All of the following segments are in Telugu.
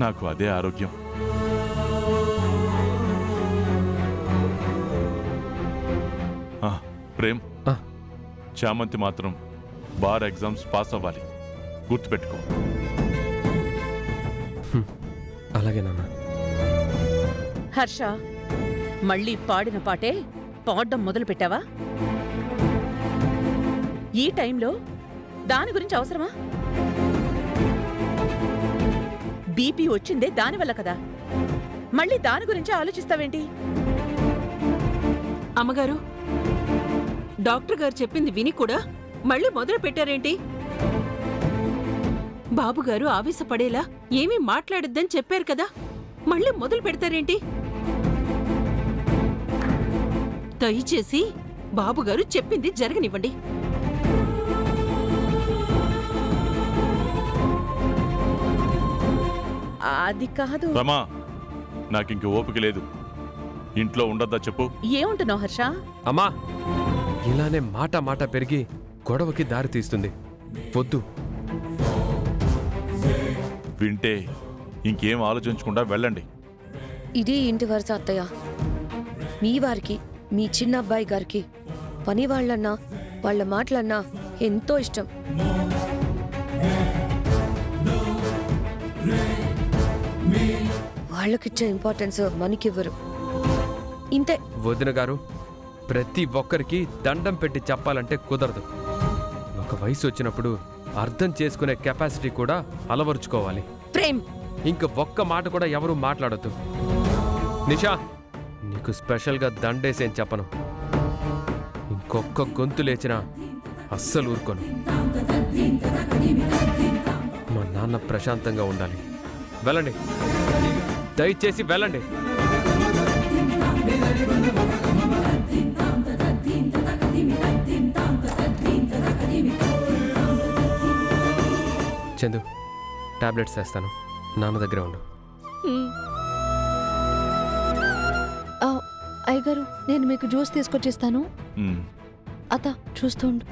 నాకు అదే ఆరోగ్యం. ప్రేమ్, చామంతి మాత్రం బార్ ఎగ్జామ్స్ పాస్ అవ్వాలి, గుర్తుపెట్టుకో. అలాగే నాన్న. హర్ష, మళ్ళీ పాడిన పాటే పాడడం మొదలు పెట్టావా? ఈ టైంలో దాని గురించి అవసరమా? బీపీ వచ్చిందే దానివల్ల కదా, మళ్ళీ దాని గురించి ఆలోచిస్తావేంటి? అమ్మగారు, డాక్టర్ గారు చెప్పింది విని కూడా మళ్ళీ మొదలు పెట్టారేంటి? బాబుగారు ఆవేశపడేలా ఏమీ మాట్లాడొద్దని చెప్పారు కదా, మళ్ళీ మొదలు పెడతారేంటి? దయచేసి బాబుగారు చెప్పింది జరగనివ్వండి. అది కాదు. రమా, నాకింక ఓపిక లేదు. ఇంట్లో ఉండద్దా చెప్పు. ఏముంటున్నావు హర్ష? అమ్మా, ఇలానే మాట మాట పెరిగి గొడవకి దారి తీస్తుంది. వద్దు. వింటే ఇంకేం ఆలోచించకుండా వెళ్ళండి. ఇది ఇంటి వరుస అత్తయ్య. మీ వారికి, మీ చిన్న అబ్బాయి గారికి పని వాళ్ళన్నా వాళ్ళ మాటలన్నా ఎంతో ఇష్టం. వాళ్ళకిచ్చే ఇంపార్టెన్స్ మనకివ్వరు. ఇంతే. వదిన గారు, ప్రతి ఒక్కరికి దండం పెట్టి చెప్పాలంటే కుదరదు. ఒక వయసు వచ్చినప్పుడు అర్థం చేసుకునే కెపాసిటీ కూడా అలవరుచుకోవాలి. ప్రేమ్, ఇంక ఒక్క మాట కూడా ఎవరూ మాట్లాడొద్దు. నిషా, నీకు స్పెషల్గా దండేసేం చెప్పను. ఇంకొక్క గొంతు లేచినా అస్సలు ఊరుకోను. మా నాన్న ప్రశాంతంగా ఉండాలి. వెళ్ళండి, దయచేసి వెళ్ళండి. చందు, టాబ్లెట్స్ వేస్తాను, నాన్న దగ్గర ఉండు. అయ్యగారు, నేను మీకు జ్యూస్ తీసుకొచ్చిస్తాను. అత్త చూస్తూ ఉండు.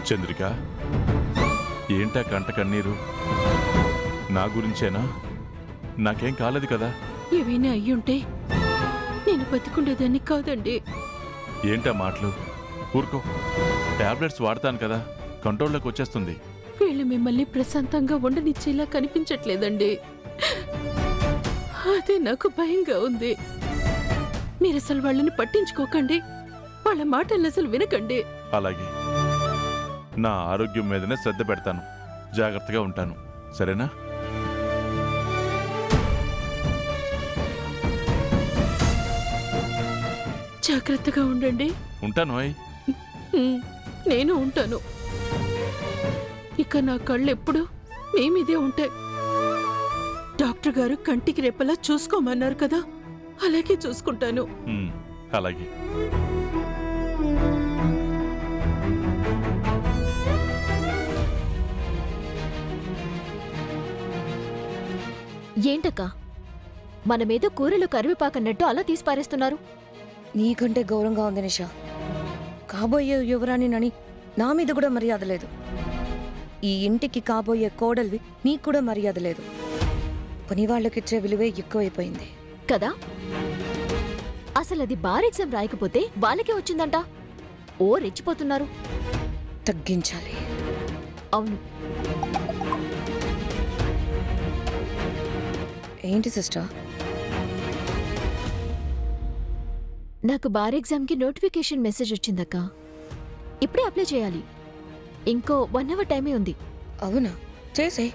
చంద్రిక, ఏంటా కంట కన్నీరు? నా గురించేనా? నాకేం కాలేదు కదా? ఏవైనా అయ్యుంటే నేను బతికుండేదాన్ని కాదండి. ఏంటా మాటలు? ఊరుకో, టాబ్లెట్స్ వాడతాను కదా, కంట్రోల్లోకి వచ్చేస్తుంది. వీళ్ళు మిమ్మల్ని ప్రశాంతంగా ఉండనిచ్చేలా కనిపించట్లేదండి. అదే నాకు భయంగా ఉంది. మీరసలు వాళ్ళని పట్టించుకోకండి, వాళ్ళ మాటల్ని అసలు వినకండి. అలాగే, నా ఆరోగ్యం మీదనే శ్రద్ధ పెడతాను, జాగ్రత్తగా ఉంటాను, సరేనా? జాగ్రత్తగా ఉండండి. ఉంటాను. నేను ఉంటాను. ఇక నా కళ్ళు ఎప్పుడు మీ మీదే ఉంటాయి. డాక్టర్ గారు కంటికి రెప్పలా చూసుకోమన్నారు కదా, అలాగే చూసుకుంటాను. అలాగే. ఏంటక్క, మనమేదో కూరలు కరివేపాకన్నట్టు అలా తీసిపారేస్తున్నారు? నీకంటే గౌరవంగా ఉంది నిషా. కాబోయే యువరాణినని నా మీద కూడా మర్యాద లేదు. ఈ ఇంటికి కాబోయే కోడల్వి నీకు కూడా మర్యాద లేదు. పని వాళ్ళకిచ్చే విలువే ఎక్కువైపోయింది కదా. అసలు అది బార్ ఎగ్జామ్ రాయకపోతే వాళ్ళకే వచ్చిందంట. ఓ రెచ్చిపోతున్నారు. తగ్గించాలి. అవును. ఏంటి సిస్టర్? నాకు బార్ ఎగ్జామ్కి నోటిఫికేషన్ మెసేజ్ వచ్చిందక్క. ఇప్పుడే అప్లై చేయాలి. ఇంకో 1 అవర్ టైమే ఉంది. అవునా? చేసే.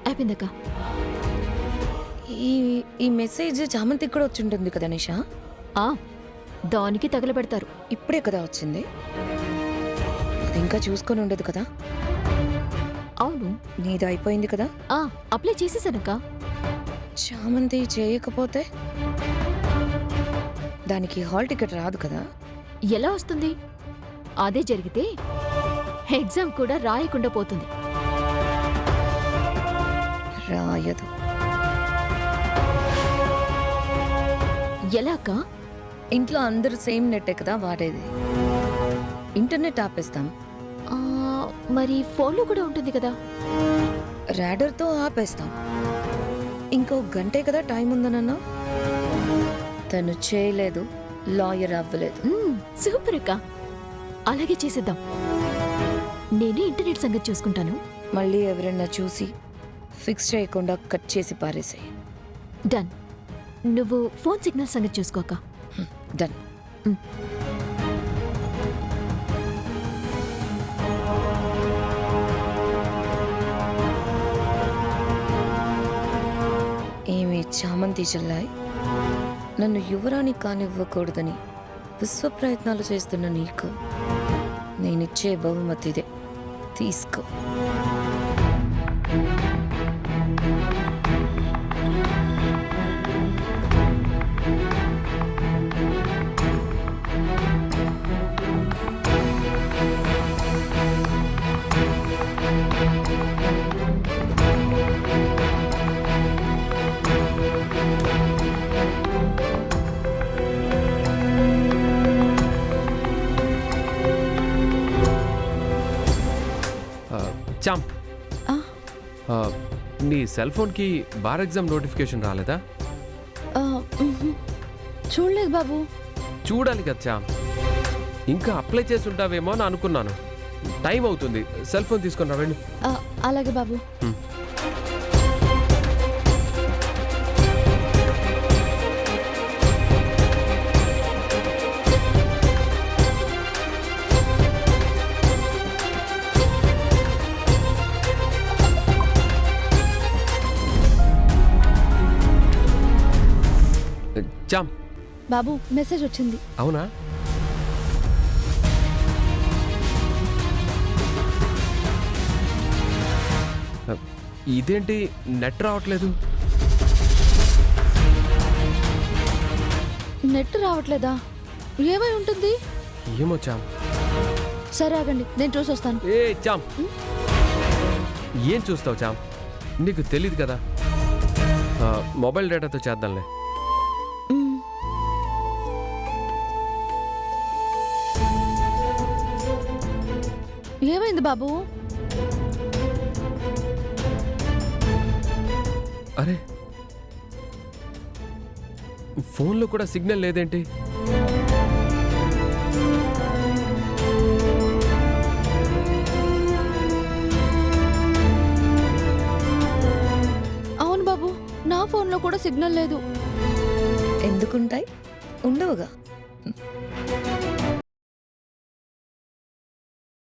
అయిపోయిందక్క. ఈ మెసేజ్ చామంతికి కూడా వచ్చి ఉంటుంది కదా నిషా? దానికి తగలబెడతారు. ఇప్పుడే కదా వచ్చింది. అది ఇంకా చూసుకొని ఉండదు కదా. అవును. నీది అయిపోయింది కదా. అప్లై చేసేసానక్క. చామంతి చేయకపోతే దానికి హాల్ టికెట్ రాదు కదా. ఎలా వస్తుంది? అదే జరిగితే ఎగ్జామ్ కూడా రాయకుండా పోతుంది. రాయదు. ఎలా అక్క? ఇంట్లో అందరూ సేమ్ నెట్టే కదా వాడేది. ఇంటర్నెట్ ఆపేస్తాం. మరి ఫోన్లో కూడా ఉంటుంది కదా. ర్యాడర్తో ఆపేస్తాం. ఇంకో గంటే కదా టైం ఉందనన్నా. తను చేయలేదు, లాయర్ అవ్వలేదు. సూపర్ అక్క, అలాగే చేసేద్దాం. నేనే ఇంటర్నెట్ సంగతి చూసుకుంటాను. మళ్ళీ ఎవరైనా చూసి ఫిక్స్ చేయకుండా కట్ చేసి పారేసాయి. డన్. నువ్వు ఫోన్ సిగ్నల్ సంగతి చూసుకోక. డన్. ఏమి చామంతి చెల్లాయి, నన్ను యువరాణి కానివ్వకూడదని విశ్వ ప్రయత్నాలు చేస్తున్న నీకు నేనిచ్చే బహుమతిదే, తీసుకో. చామ్, నీ సెల్ ఫోన్కి బార్ ఎగ్జామ్ నోటిఫికేషన్ రాలేదా? చూడలేదు బాబు. చూడాలి కదా చామ్. ఇంకా అప్లై చేసి ఉంటావేమో అని అనుకున్నాను. టైం అవుతుంది, సెల్ ఫోన్ తీసుకుని రా, వెళ్ళు. అలాగే బాబు. చామ్, బాబు మెసేజ్ వచ్చింది. అవునా? ఇదేంటి నెట్ రావట్లేదు? నెట్ రావట్లేదా? ఏమై ఉంటుంది? ఏమో చామ్. సరే ఆగండి, నేను చూసి వస్తాను. ఏ చామ్, ఏం చూస్తావు చామ్? నీకు తెలీదు కదా. మొబైల్ డేటాతో చేద్దాంలే. ఏమైంది బాబు? అరే, ఫోన్లో కూడా సిగ్నల్ లేదేంటి? అవును బాబు, నా ఫోన్లో కూడా సిగ్నల్ లేదు. ఎందుకుంటాయి? ఉండవుగా.